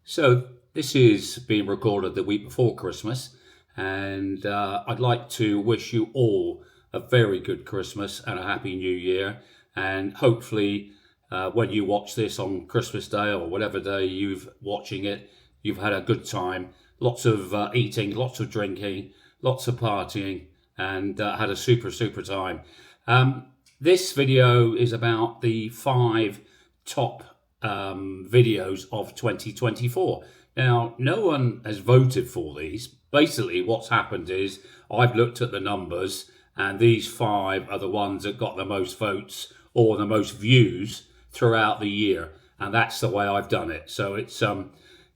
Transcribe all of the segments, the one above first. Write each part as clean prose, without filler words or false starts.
So this is being recorded the week before Christmas, and I'd like to wish you all a very good Christmas and a happy New Year. And hopefully, when you watch this on Christmas Day or whatever day you're watching it, you've had a good time. Lots of eating, lots of drinking, lots of partying, and had a super time. This video is about the 5 top videos of 2024. Now, no one has voted for these. Basically, what's happened is I've looked at the numbers, and these 5 are the ones that got the most votes or the most views throughout the year, and that's the way I've done it. So it's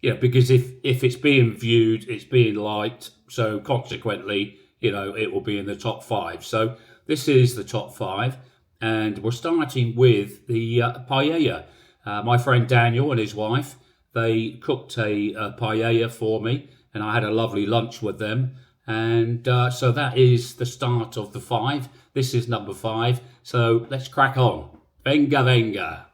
because if it's being viewed, it's being liked, so consequently, it will be in the top 5. So this is the top 5, and we're starting with the paella. My friend Daniel and his wife, they cooked a paella for me, and I had a lovely lunch with them. And so that is the start of the 5. This is number 5. So let's crack on. Venga, venga.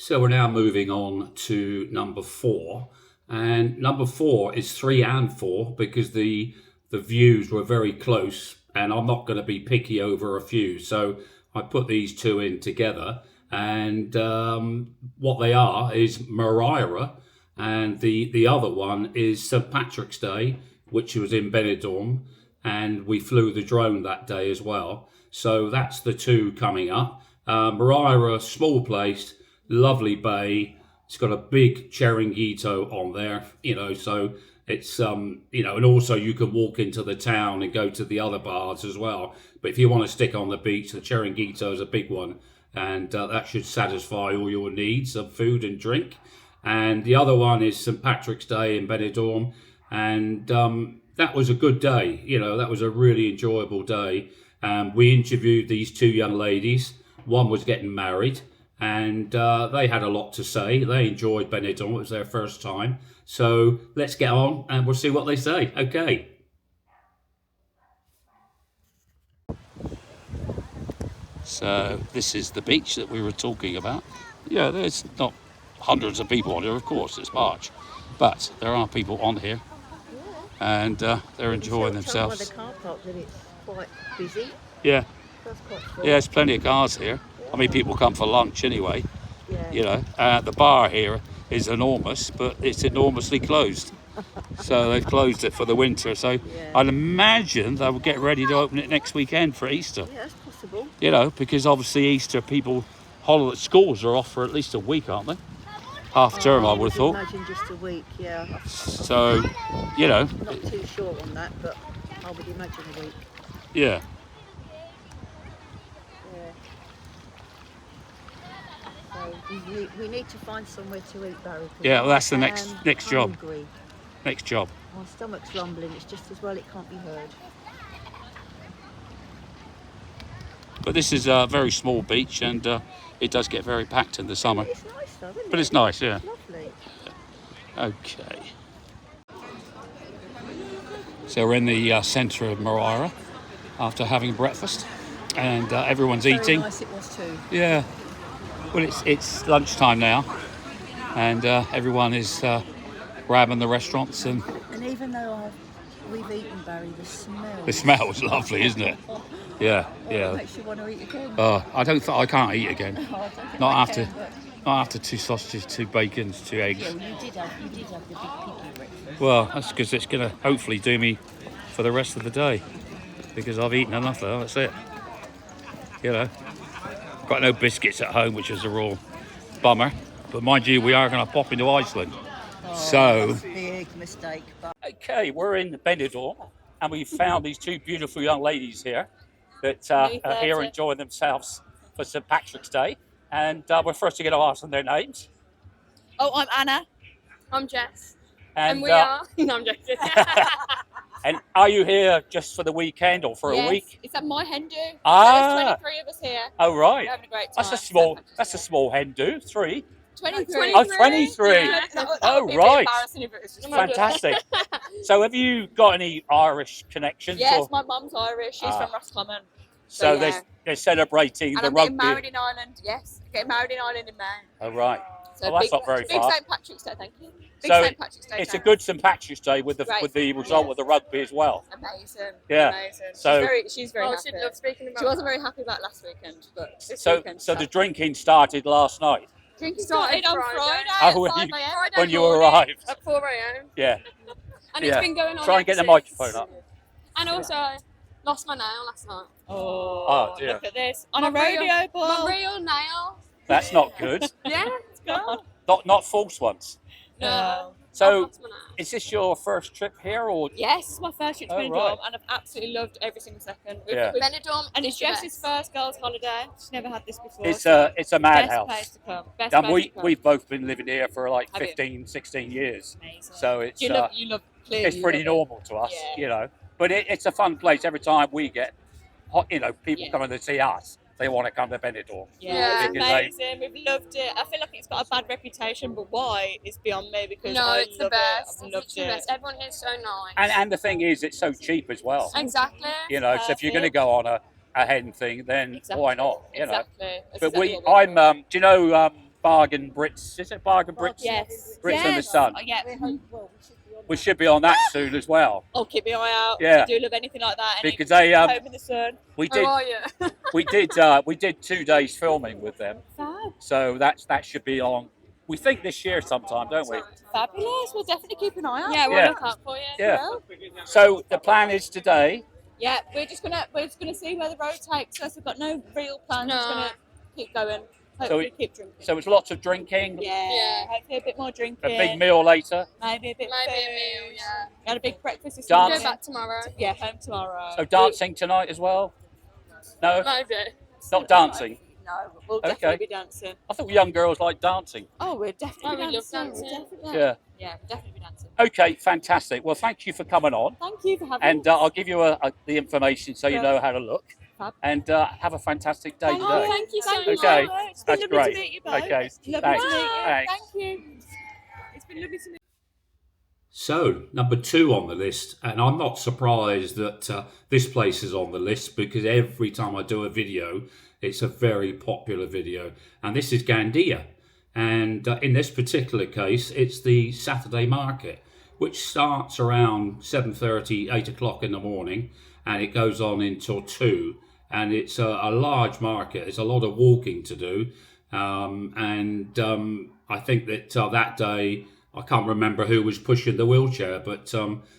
So we're now moving on to number 4, and number 4 is 3 and 4 because the views were very close, and I'm not going to be picky over a few, so I put these two in together, and what they are is Mariah, and the other one is St Patrick's Day, which was in Benidorm, and we flew the drone that day as well. So that's the two coming up. Mariah, small place, lovely bay. It's got a big Chiringuito on there, so it's, and also you can walk into the town and go to the other bars as well. But if you want to stick on the beach, the Chiringuito is a big one, and that should satisfy all your needs of food and drink. And the other one is St Patrick's Day in Benidorm, and that was a good day. That was a really enjoyable day. We interviewed these two young ladies. One was getting married, and they had a lot to say. They enjoyed Benidorm. It was their first time. So let's get on, and we'll see what they say. Okay. So this is the beach that we were talking about. Yeah, there's not hundreds of people on here, of course, it's March. But there are people on here, and they're enjoying themselves. By the car park that it's quite busy. Yeah. That's quite cool. Yeah, there's plenty of cars here. I mean, people come for lunch anyway. Yeah. The bar here is enormous, but it's enormously closed. So they've closed it for the winter. So Yeah. I'd imagine they will get ready to open it next weekend for Easter. Yeah, that's possible. Because obviously Easter schools are off for at least a week, aren't they? Half term, I would have thought. Imagine just a week, yeah. So, Not too sure on that, but I would imagine a week. yeah. Yeah. So we need to find somewhere to eat, Barry. Yeah, well, that's the next job. Hungry. Next job. My stomach's rumbling. It's just as well it can't be heard. But this is a very small beach, and it does get very packed in the summer. It's nice though, isn't it? But it's nice, yeah. It's lovely. Okay. So we're in the centre of Mariah after having breakfast, and everyone's eating. Very nice it was too. Yeah. Well, it's lunchtime now, and everyone is grabbing the restaurants, and even though we've eaten, Barry, the smell is lovely, isn't it? Yeah, yeah. It makes you want to eat again. I can't eat again. I don't think Not I after. can, but- Not after 2 sausages, 2 bacons, 2 eggs. Yeah, well, you did have the big piggy breakfast. Well, that's because it's going to hopefully do me for the rest of the day, because I've eaten enough though. That's it. Got no biscuits at home, which is a real bummer. But mind you, we are going to pop into Iceland. So That's a big mistake. But okay, we're in Benidorm, and we found these two beautiful young ladies here that are here enjoying themselves for St Patrick's Day. And we're first to get to ask them their names. Oh, I'm Anna. I'm Jess. And we are. No, I'm joking. And are you here just for the weekend or for a week? It's at my hen do. Ah. There's 23 of us here. Oh right. We're having a great time. That's a small hen do. 3. 23. Oh, 23. Yeah, that would be a bit Right. embarrassing if it was just Fantastic. So have you got any Irish connections? Yes, or? my mum's Irish. She's from Roscommon. So yeah. they're celebrating And the I'm rugby. getting married in Ireland. Yes, getting married in Ireland in May. Oh right. So Well, that's not very big far. St Patrick's Day, thank you. Big So St Patrick's Day. It's a thanks. good St Patrick's Day with the Great. result of the rugby as well. Amazing. Yeah. Amazing. So- she's very happy. She'd love speaking about She wasn't very happy about last weekend, but this So weekend. the drinking started last night drinking started on Friday. Friday Oh, at when 5 a.m. when you arrived. at 4 a.m. Yeah. And Yeah. it's been going on Try and get the ever since. microphone up. And also, I lost my nail last night. Oh dear. Look at this. On a My real- rodeo ball. My real nail. That's not good. Yeah. God. Not false ones. No. No. I So lost my nail. is this your first trip here or? Yes, it's my first trip to Oh, Benidorm, right. and I've absolutely loved every single second. Yeah. Benidorm And is it's the Jess's best. first girls' holiday. She's never had this before. It's so a best place madhouse. to come. Best And place to come. we've both been living here for like Have you? 15, 16 years. Amazing. So it's you love clearly. it's pretty you love normal to us, Yeah. But it's a fun place every time we get people Yeah. coming to see us. They want to come to Benidorm. Yeah, Yeah. it's Because they- amazing. We've loved it. I feel like it's got a bad reputation, but why is beyond me because No, I it's the love best. it. I've It's loved the it. best. Everyone here is so nice. And the thing is, it's so cheap as well. Exactly. So if you're going to go on a hen thing, then Exactly. why not? Exactly. But Exactly what I'm. Do you know Bargain Brits. Is it Bargain Brits? Yes. Brits yes. and the Sun. Yeah. We should be on that soon as well. I'll keep my eye out. Yeah. I do love anything like that. Any Because they home in the sun. we How did are you? we did 2 days filming with them. Fab. So that should be on. We think this year sometime, don't we? Fabulous. We'll definitely keep an eye out. Yeah, we'll Yeah. look out for you. Yeah. So the plan is today. Yeah, we're just gonna see where the road takes us. We've got no real plans. We're just No. gonna keep going. Hopefully keep drinking. So it's lots of drinking. Yeah. Yeah. Hopefully a bit more drinking. A big meal later. Maybe a bit. Maybe a food. meal, yeah. Had a big breakfast this Dance. Go morning. back tomorrow. Yeah, home tomorrow. So dancing tonight as well. No, Maybe. not dancing. No, we'll Okay. definitely be dancing. I thought young girls like dancing. Oh, we're definitely Oh, we love dancing. dancing. We're definitely, Yeah. Yeah, we'll definitely be dancing. Okay, fantastic. Well, thank you for coming on. Thank you for having And us. I'll give you the information so you Yeah. know how to look. Fab. And have a fantastic day Thank today. you. Thank you so Thank you much. Okay. so much. It's been That's lovely great. to meet you both. Okay. Lovely to Thanks. meet you. Thanks. Thank you. It's been lovely to meet you. So, number 2 on the list, and I'm not surprised that this place is on the list because every time I do a video, it's a very popular video. And this is Gandia. And in this particular case, it's the Saturday market, which starts around 7:30, 8 o'clock in the morning, and it goes on until 2. And it's a large market. There's a lot of walking to do. I think that that day, I can't remember who was pushing the wheelchair, but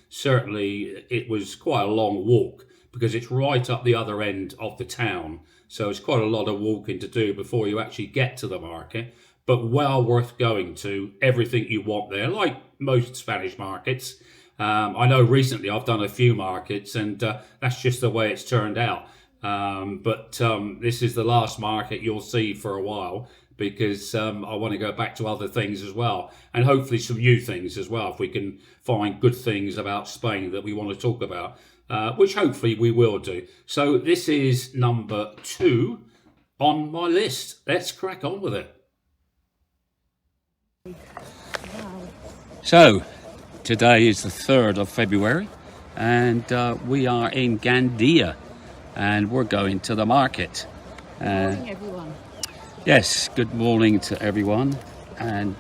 certainly it was quite a long walk because it's right up the other end of the town. So it's quite a lot of walking to do before you actually get to the market, but well worth going to. Everything you want there, like most Spanish markets. I know recently I've done a few markets and that's just the way it's turned out. But this is the last market you'll see for a while because I want to go back to other things as well, and hopefully some new things as well if we can find good things about Spain that we want to talk about, which hopefully we will do. So this is number 2 on my list. Let's crack on with it. So today is the 3rd of February and we are in Gandia and we're going to the market. Good morning, everyone. Yes, good morning to everyone, and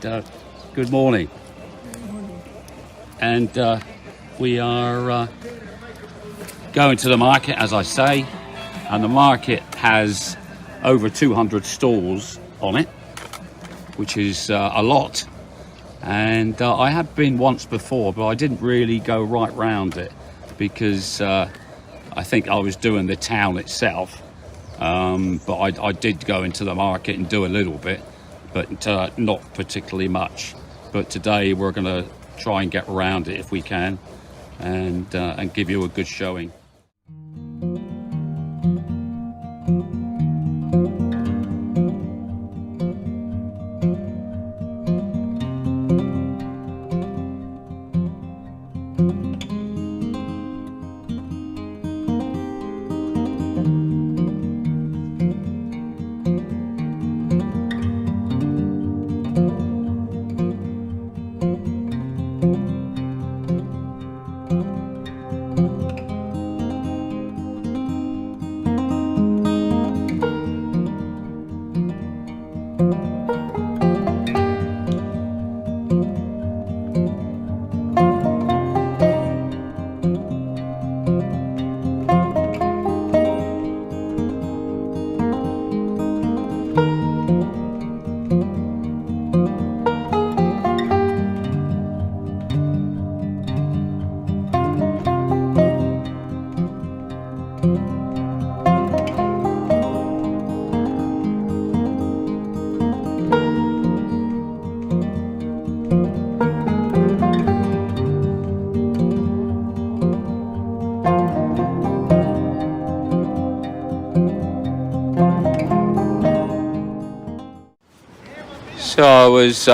good morning. And we are going to the market, as I say, and the market has over 200 stalls on it, which is a lot. And I have been once before, but I didn't really go right round it because I think I was doing the town itself. But I did go into the market and do a little bit, but not particularly much. But today we're going to try and get around it if we can, and give you a good showing. So I was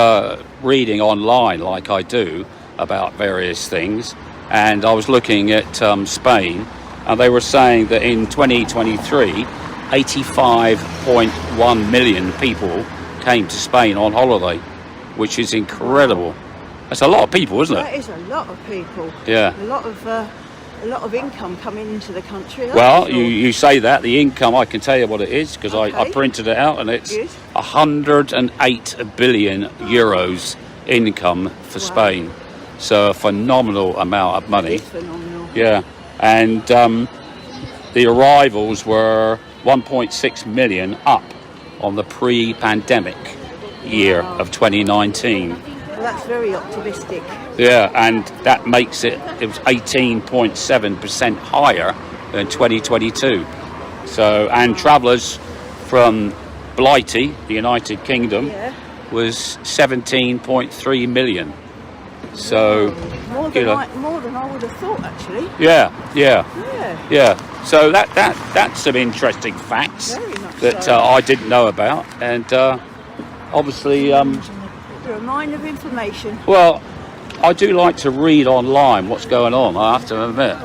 reading online, like I do, about various things, and I was looking at Spain, and they were saying that in 2023, 85.1 million people came to Spain on holiday, which is incredible. That's a lot of people, isn't That it? is a lot of people. Yeah. A lot of a lot of income coming into the country. Well, you say that, the income, I can tell you what it is, because I Okay. printed it out, and it's Good. 108 billion euros income for Spain. So a phenomenal amount of money. It's phenomenal. Yeah. And the arrivals were 1.6 million up on the pre-pandemic year of 2019. Well, that's very optimistic. Yeah, and that makes it was 18.7% higher than 2022. So, and travellers from Blighty, the United Kingdom, Yeah. was 17.3 million. So, More you than, know, more than I would have thought, actually. yeah. Yeah. So that's some interesting facts Very much that so. I didn't know about, and obviously, You're a mine of information. well, I do like to read online what's going on, I have to admit.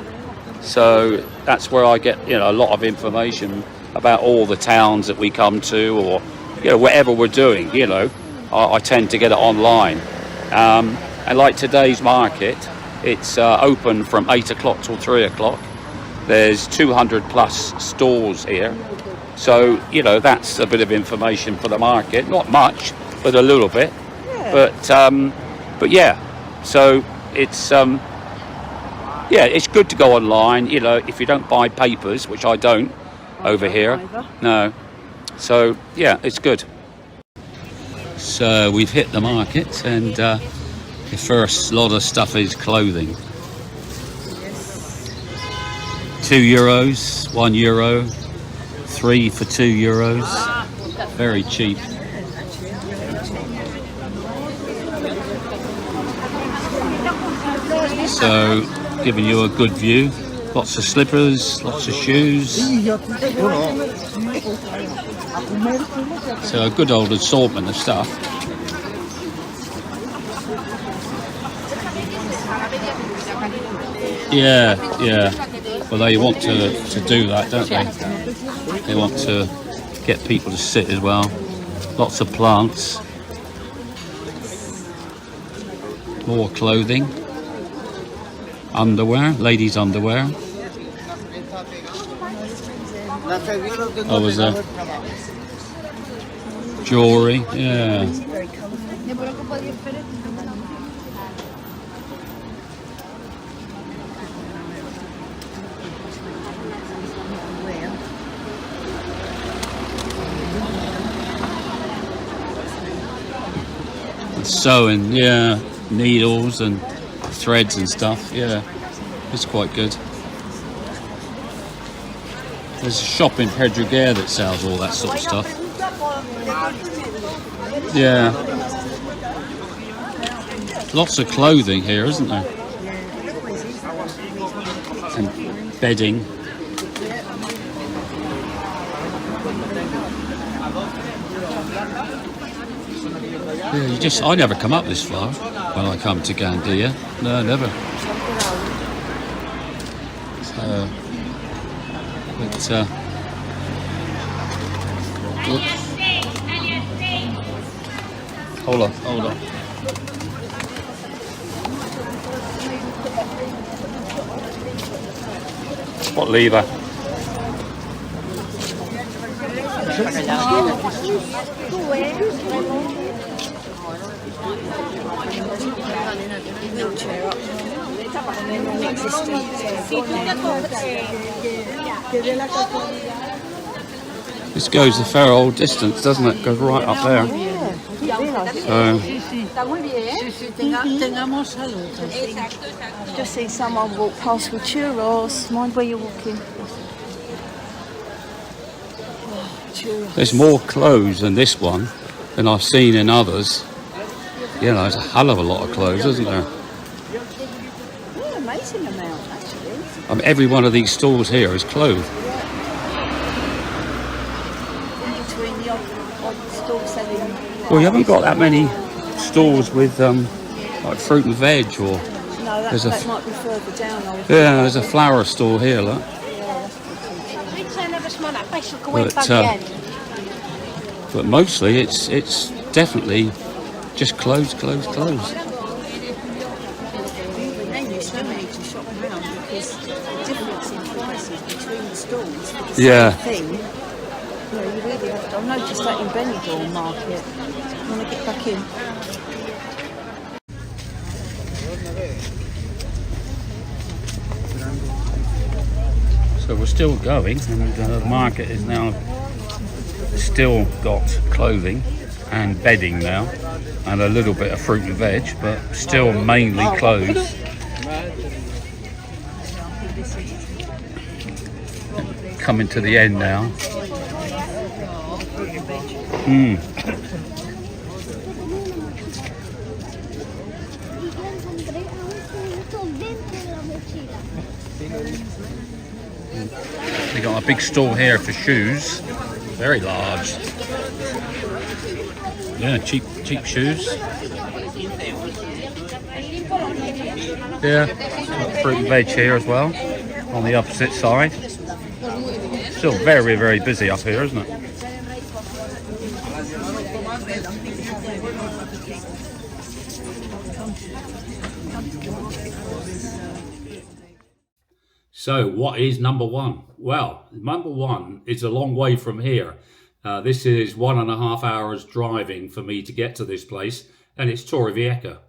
So that's where I get, a lot of information about all the towns that we come to, or, whatever we're doing, I tend to get it online. And like today's market, it's open from 8 o'clock till 3 o'clock. There's 200 plus stores here. So, that's a bit of information for the market. Not much, but a little bit. Yeah. But yeah, so it's it's good to go online. If you don't buy papers, which I don't over don't here, either. no. So yeah, it's good. So we've hit the market, and the first lot of stuff is clothing. €2, €1, 3 for €2. Very cheap. So, giving you a good view. Lots of slippers, lots of shoes. So a good old assortment of stuff. Yeah. Well, they want to do that, don't they? They want to get people to sit as well. Lots of plants. More clothing. Underwear, ladies' underwear. Oh, was there? Jewelry, yeah. And sewing, yeah. Needles and threads and stuff, yeah. It's quite good. There's a shop in Pedreguer that sells all that sort of stuff. Yeah. Lots of clothing here, isn't there? And bedding. Yeah, I never come up this far when I come to Gandia. No, never. So, but, whoops. Hold on. What lever? This goes a fair old distance, doesn't it? Goes right up there. So, Just see someone walk past with churros. Mind where you're walking. there's more clothes in this one than I've seen in others. There's a hell of a lot of clothes, isn't there? Yeah, amazing amount actually. Every one of these stores here is clothes. In between the odd stall selling. Well, you haven't got that many stores with like fruit and veg, or No, there's a that might be further down. there's a flower store here, look. But mostly it's definitely just clothes. They used to need to shop around because Yeah. thing. Yeah, you really have to. I've noticed that in Benidorm market. I want to get back in. So we're still going, and the market is now still got clothing and bedding now, and a little bit of fruit and veg, but still mainly clothes. Coming to the end now. They got a big store here for shoes, very large. Yeah, cheap shoes. Yeah, fruit and veg here as well, on the opposite side. Still very, very busy up here, isn't it? So, what is number one? Well, number one is a long way from here. This is 1.5 hours driving for me to get to this place, and it's Torrevieja.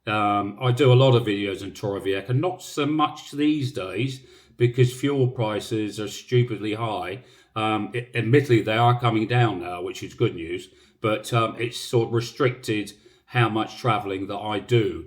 I do a lot of videos in Torrevieja, not so much these days because fuel prices are stupidly high. Admittedly, they are coming down now, which is good news, but it's sort of restricted how much travelling that I do,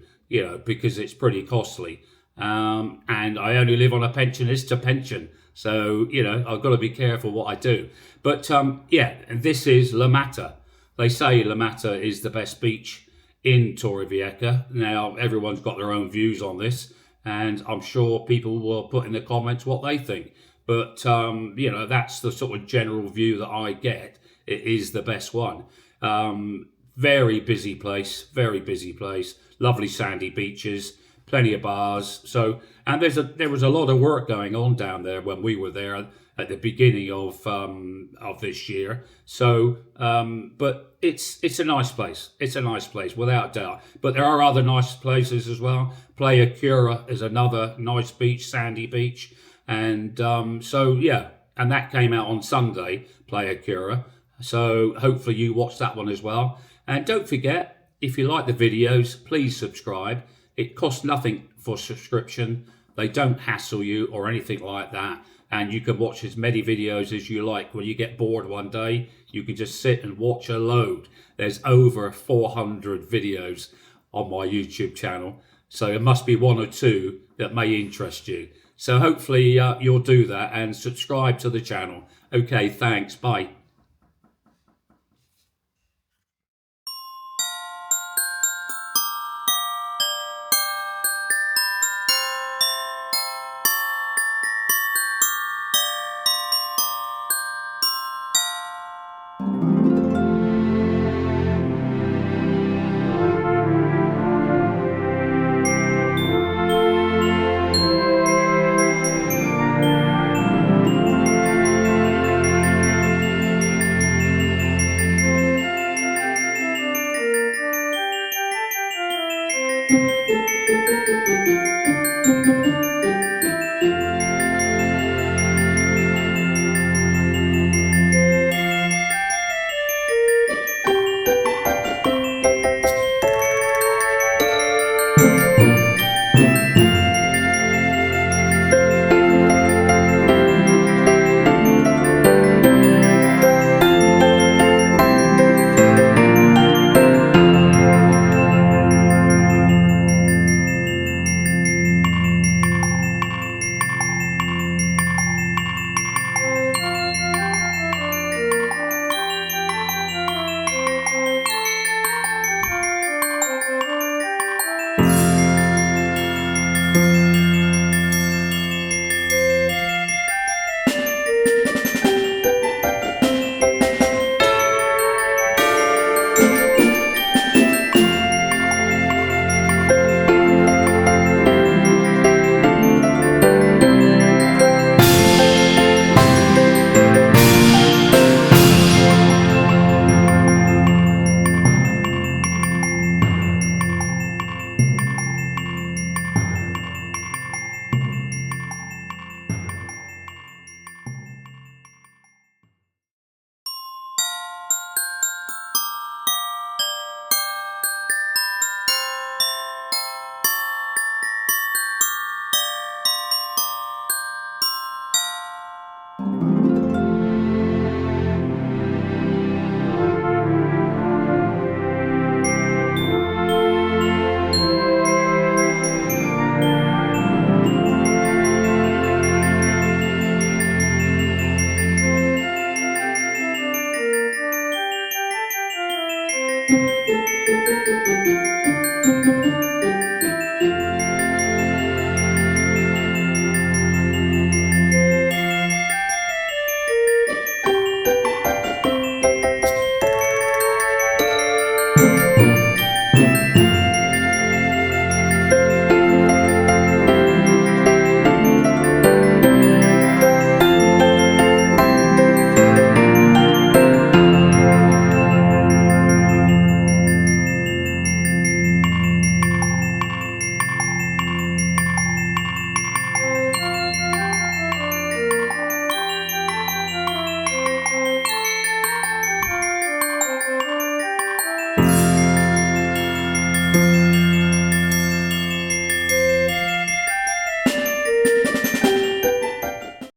because it's pretty costly. And I only live on a pensionist to pension. So, I've got to be careful what I do. But, this is La Mata. They say La Mata is the best beach in Torrevieja. Now, everyone's got their own views on this, and I'm sure people will put in the comments what they think. But, that's the sort of general view that I get. It is the best one. Very busy place, lovely sandy beaches. Plenty of bars. So, and there was a lot of work going on down there when we were there at the beginning of this year. So, but it's a nice place. It's a nice place without doubt. But there are other nice places as well. Playa Cura is another nice beach, sandy beach, and and that came out on Sunday. Playa Cura. So hopefully you watch that one as well. And don't forget, if you like the videos, please subscribe. It costs nothing for subscription. They don't hassle you or anything like that. And you can watch as many videos as you like. When you get bored one day, you can just sit and watch a load. There's over 400 videos on my YouTube channel. So it must be one or two that may interest you. So hopefully you'll do that and subscribe to the channel. Okay, thanks. Bye.